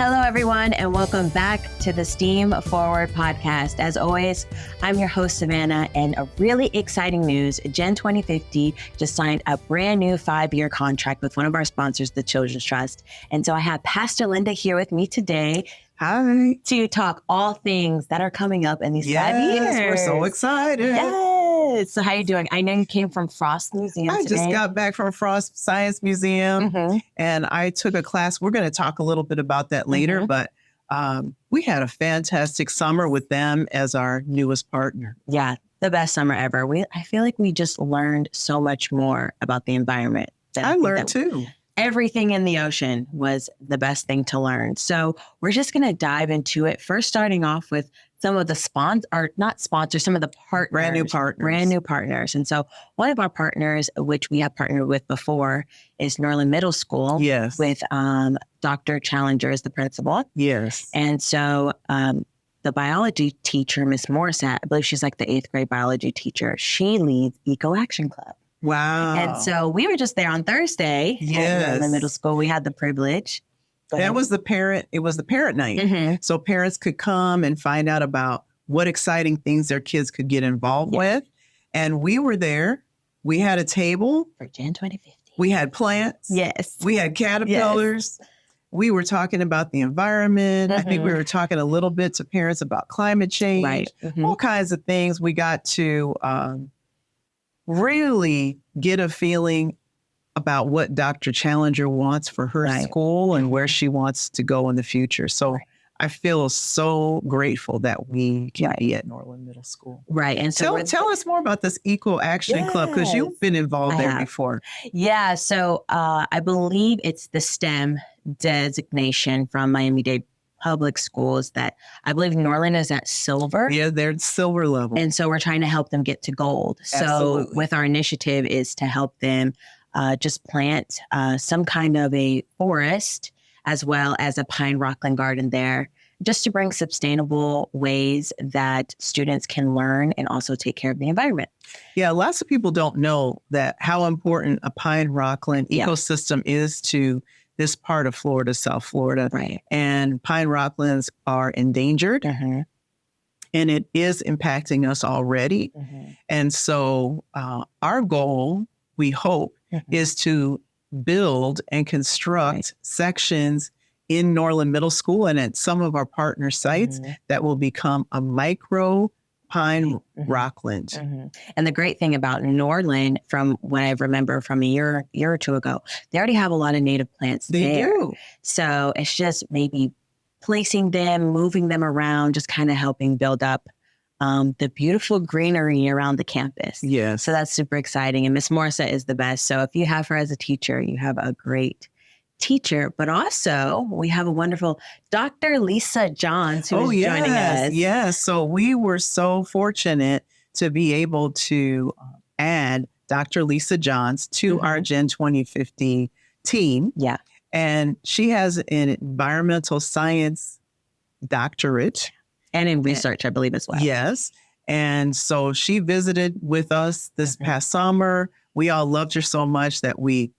Hello, everyone, and welcome back to the STEAM Forward podcast. As always, I'm your host, Savannah, and a really exciting news. GEN2050 just signed a brand new 5-year contract with one of our sponsors, the Children's Trust. And so I have Pastor Linda here with me today. Hi. To talk all things that are coming up in these 5 years. We're so excited. Yes. So how are you doing? I know you came from Frost Museum I today. just got back from Frost Science Museum and I took a class. We're going to talk a little bit about that later, but we had a fantastic summer with them as our newest partner. Yeah, the best summer ever. I feel like we just learned so much more about the environment. I learned too. Everything in the ocean was the best thing to learn. So we're just going to dive into it. First, starting off with some of the some of the partners. Brand new partners. And so one of our partners, which we have partnered with before, is Norland Middle School. Yes. With Dr. Challenger as the principal. Yes. And so the biology teacher, Miss Morissette, I believe she's like the 8th grade biology teacher. She leads Eco Action Club. Wow. And so we were just there on Thursday in the middle school. We had the privilege. It was the parent night. So parents could come and find out about what exciting things their kids could get involved with. And we were there. We had a table. For GEN2050. We had plants. Yes. We had caterpillars. Yes. We were talking about the environment. I think we were talking a little bit to parents about climate change. Right. All kinds of things. We got to really get a feeling about what Dr. Challenger wants for her school and where she wants to go in the future. So I feel so grateful that we can be at Norland Middle School. Right. And so tell us more about this Eco Action Club, because you've been involved there before. Yeah. So I believe it's the STEM designation from Miami-Dade Public Schools that I believe Norland is at silver. Yeah, they're at silver level. And so we're trying to help them get to gold. Absolutely. So with our initiative is to help them just plant some kind of a forest as well as a pine rockland garden there, just to bring sustainable ways that students can learn and also take care of the environment. Yeah, lots of people don't know that how important a pine rockland ecosystem is to this part of Florida, South Florida. Right. And pine rocklands are endangered and it is impacting us already. And so our goal, we hope, is to build and construct sections in Norland Middle School and at some of our partner sites that will become a micro pine rockland. And the great thing about Norland, from what I remember from a year or two ago, they already have a lot of native plants there. They do. So it's just maybe placing them, moving them around, just kind of helping build up the beautiful greenery around the campus. Yes. So that's super exciting. And Miss Morissette is the best. So if you have her as a teacher, you have a great teacher. But also we have a wonderful Dr. Lisa Johns who is joining us. Yes. So we were so fortunate to be able to add Dr. Lisa Johns to our GEN2050 team. Yeah. And she has an environmental science doctorate. And in research, I believe, as well. Yes. And so she visited with us this past summer. We all loved her so much that we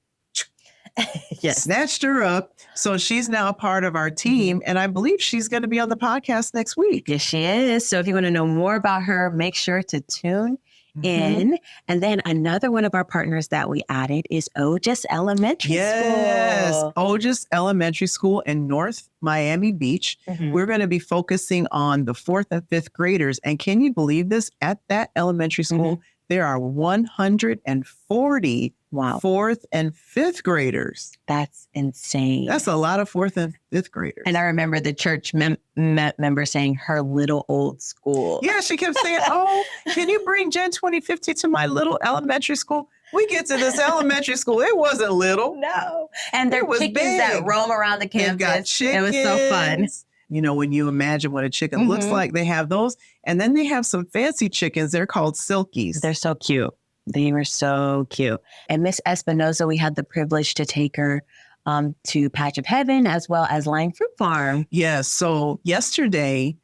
snatched her up. So she's now a part of our team. And I believe she's going to be on the podcast next week. Yes, she is. So if you want to know more about her, make sure to tune in. And then another one of our partners that we added is Otis Elementary School. Yes, Otis Elementary School in North Miami Beach. We're going to be focusing on the 4th and 5th graders. And can you believe this? At that elementary school, there are 140 4th and 5th graders. That's insane. That's a lot of 4th and 5th graders. And I remember the church member saying her little old school. Yeah, she kept saying, oh, can you bring GEN2050 to my little elementary school? We get to this elementary school. It wasn't little. No. And there were chickens that roam around the campus. They've got chickens. It was so fun. You know, when you imagine what a chicken looks like, they have those. And then they have some fancy chickens. They're called silkies. They're so cute. They were so cute. And Miss Espinoza, we had the privilege to take her to Patch of Heaven as well as Lion Fruit Farm. Yes. So yesterday,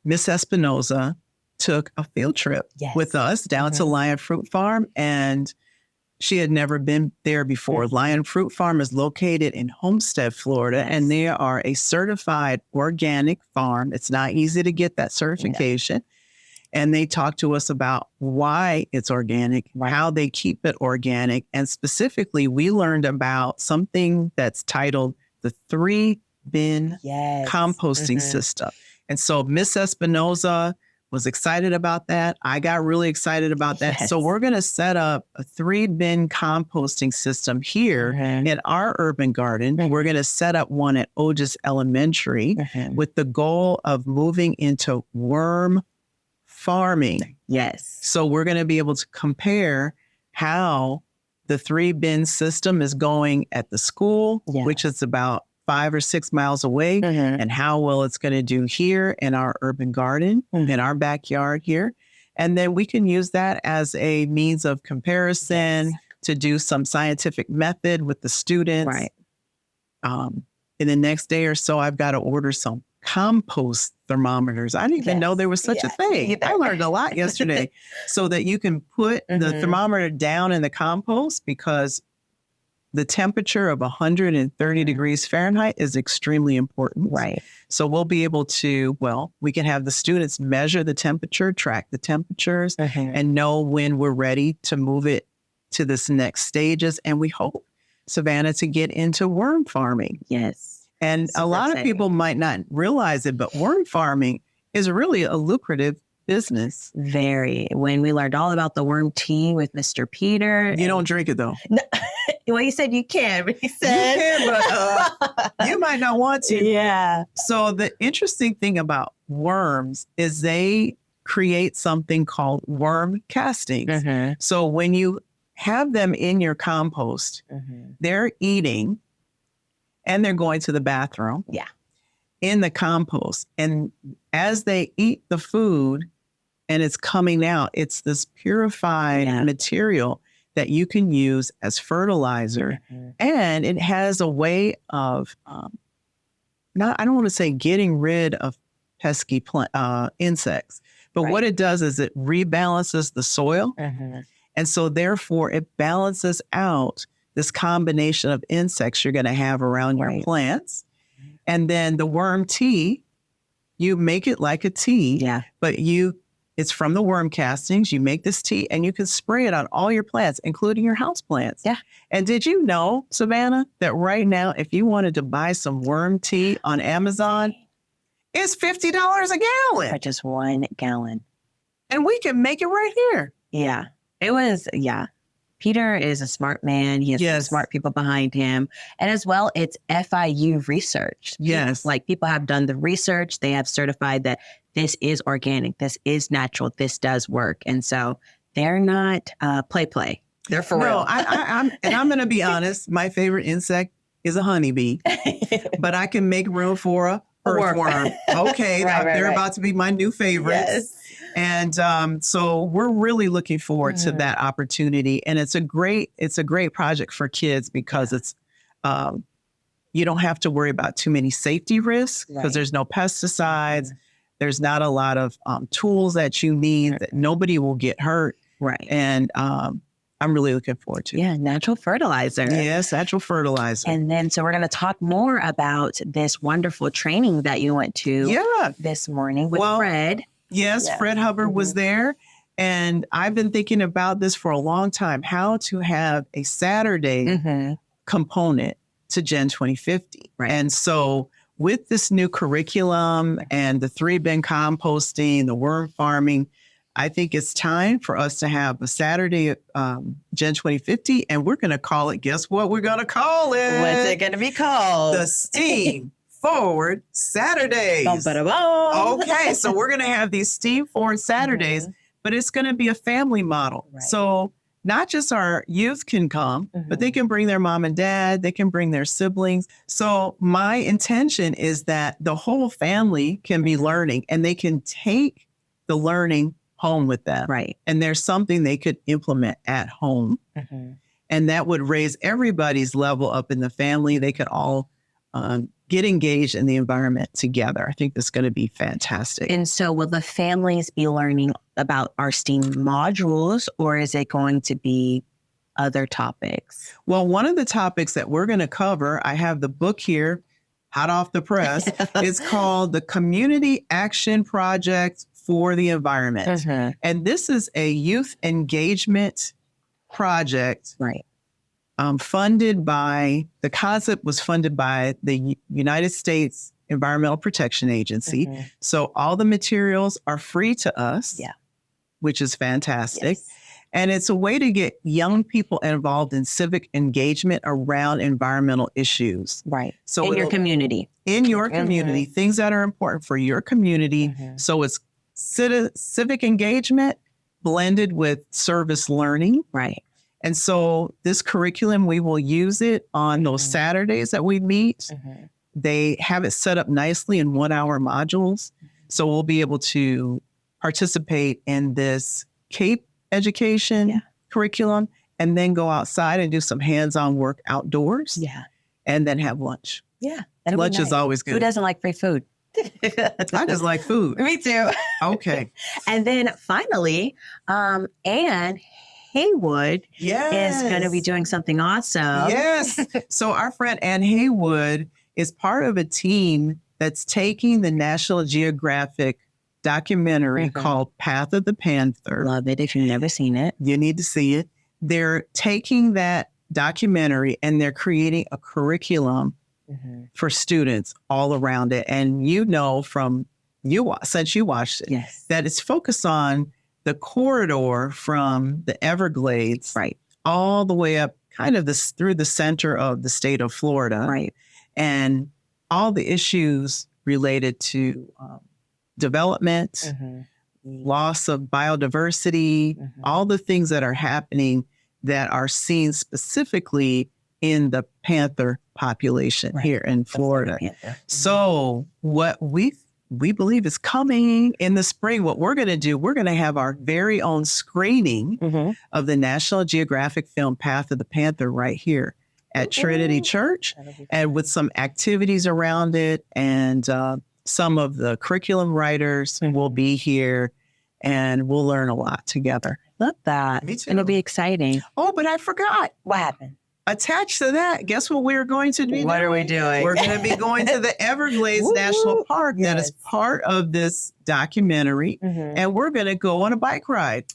Miss Espinoza took a field trip with us down to Lion Fruit Farm, and She had never been there before. Lion Fruit Farm is located in Homestead, Florida, and they are a certified organic farm. It's not easy to get that certification. And they talked to us about why it's organic, how they keep it organic. And specifically, we learned about something that's titled the 3-bin composting system. And so Miss Espinoza was excited about that. I got really excited about that. So we're going to set up a 3-bin composting system here in our urban garden. We're going to set up one at Otis Elementary with the goal of moving into worm farming. Yes. So we're going to be able to compare how the 3-bin system is going at the school, which is about 5 or 6 miles away, and how well it's going to do here in our urban garden, in our backyard here. And then we can use that as a means of comparison to do some scientific method with the students. Right. In the next day or so, I've got to order some compost thermometers. I didn't even know there was such a thing. I learned a lot yesterday. So that you can put the thermometer down in the compost, because the temperature of 130 degrees Fahrenheit is extremely important. Right. So we'll be able to, we can have the students measure the temperature, track the temperatures, and know when we're ready to move it to this next stages. And we hope, Savannah, to get into worm farming. Yes. And a lot of people might not realize it, but worm farming is really a lucrative business. Very. When we learned all about the worm tea with Mr. Peter. You don't drink it though. No, well, he said you can, but he said. You can, but you might not want to. Yeah. So the interesting thing about worms is they create something called worm castings. So when you have them in your compost, they're eating and they're going to the bathroom. Yeah. In the compost. And as they eat the food and it's coming out, it's this purified material that you can use as fertilizer. And it has a way of, I don't want to say getting rid of pesky insects, but what it does is it rebalances the soil. And so therefore it balances out this combination of insects you're going to have around your plants. And then the worm tea, you make it like a tea, but it's from the worm castings. You make this tea and you can spray it on all your plants, including your house plants. Yeah. And did you know, Savannah, that right now, if you wanted to buy some worm tea on Amazon, it's $50 a gallon. For just 1 gallon. And we can make it right here. Yeah. It was, Peter is a smart man. He has some smart people behind him. And as well, it's FIU research. Yes. Like people have done the research. They have certified that this is organic. This is natural. This does work. And so they're not play. They're for real. I'm going to be honest. My favorite insect is a honeybee, but I can make room for a earthworm. Okay. They're about to be my new favorites. Yes. And so we're really looking forward to that opportunity. And it's a great project for kids because it's, you don't have to worry about too many safety risks because there's no pesticides. There's not a lot of tools that you need that nobody will get hurt. Right. And I'm really looking forward to it. Yeah, natural fertilizer. Yes, natural fertilizer. And then, so we're going to talk more about this wonderful training that you went to this morning with Fred. Yes, Fred Hubbard was there. And I've been thinking about this for a long time, how to have a Saturday component to GEN2050. Right. And so with this new curriculum and the 3-bin composting, the worm farming, I think it's time for us to have a Saturday GEN2050, and we're going to call it, guess what we're going to call it? What's it going to be called? The Steam Forward Saturdays. Okay, so we're going to have these Steam Forward Saturdays, but it's going to be a family model. Right. So not just our youth can come, but they can bring their mom and dad, they can bring their siblings. So my intention is that the whole family can be learning and they can take the learning home with them. Right. And there's something they could implement at home. And that would raise everybody's level up in the family. They could all get engaged in the environment together. I think that's going to be fantastic. And so will the families be learning about our STEAM modules, or is it going to be other topics? Well, one of the topics that we're going to cover, I have the book here, hot off the press. It's called the Community Action Project for the Environment. And this is a youth engagement project. Right. Funded by, the concept was funded by the United States Environmental Protection Agency. So all the materials are free to us, which is fantastic. Yes. And it's a way to get young people involved in civic engagement around environmental issues. Right. So in your community. In your community, things that are important for your community. So it's civic engagement blended with service learning. Right. And so this curriculum, we will use it on those Saturdays that we meet. They have it set up nicely in 1-hour modules. So we'll be able to participate in this CAPE education curriculum and then go outside and do some hands-on work outdoors. And then have lunch. Lunch is always good. Who doesn't like free food? I just like food. Me too. Okay. And then finally, Anne Haywood is going to be doing something awesome. Yes. So our friend Anne Haywood is part of a team that's taking the National Geographic documentary called Path of the Panther. Love it. If you've never seen it, you need to see it. They're taking that documentary and they're creating a curriculum for students all around it. And you know from since you watched it, that it's focused on the corridor from the Everglades all the way up kind of through the center of the state of Florida. And all the issues related to development, loss of biodiversity, all the things that are happening that are seen specifically in the panther population here in Florida. So what we believe is coming in the spring, what we're going to do, we're going to have our very own screening of the National Geographic film Path of the Panther right here at Trinity Church, and with some activities around it. And some of the curriculum writers will be here, and we'll learn a lot together. Love that. Me too. It'll be exciting. Oh, but I forgot. What happened? Attached to that, guess what we're going to do? What are we doing? We're going to be going to the Everglades National Park. That is part of this documentary. And we're going to go on a bike ride.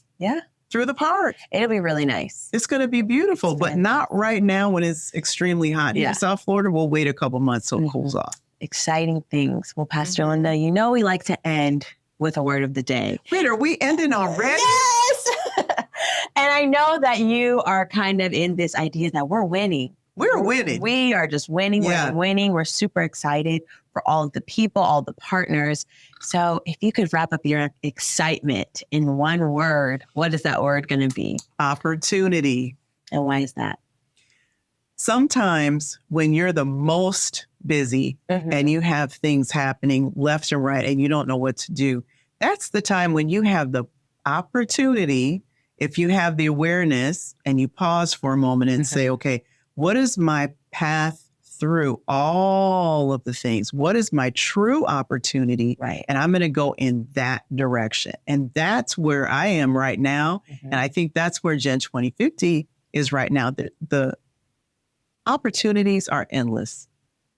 Through the park. It'll be really nice. It's going to be beautiful, but not right now when it's extremely hot. Here in South Florida, we'll wait a couple months so it cools off. Exciting things. Well, Pastor Linda, you know we like to end with a word of the day. Wait, are we ending already? Yes! And I know that you are kind of in this idea that we're winning. We're winning. We are just winning. We're winning. We're super excited for all of the people, all the partners. So if you could wrap up your excitement in one word, what is that word going to be? Opportunity. And why is that? Sometimes when you're the most busy and you have things happening left and right and you don't know what to do, that's the time when you have the opportunity, if you have the awareness and you pause for a moment and say, okay, what is my path through all of the things? What is my true opportunity? And I'm going to go in that direction. And that's where I am right now. And I think that's where GEN2050 is right now. The opportunities are endless.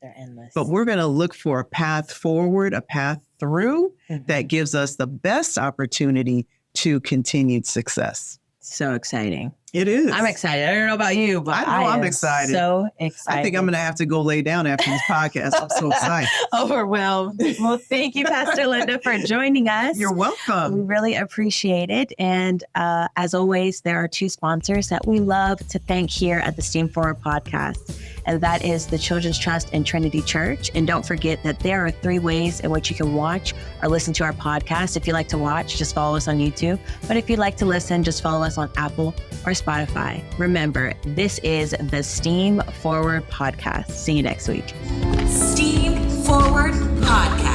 They're endless. But we're going to look for a path forward, a path through that gives us the best opportunity to continued success. So exciting. It is. I'm excited. I don't know about you, but I'm excited. So excited. I think I'm going to have to go lay down after this podcast. I'm so excited. Overwhelmed. Well, thank you, Pastor Linda, for joining us. You're welcome. We really appreciate it. And as always, there are two sponsors that we love to thank here at the Steam Forward podcast. And that is the Children's Trust and Trinity Church. And don't forget that there are 3 ways in which you can watch or listen to our podcast. If you like to watch, just follow us on YouTube. But if you'd like to listen, just follow us on Apple or Spotify. Remember, this is the Steam Forward podcast. See you next week. Steam Forward Podcast.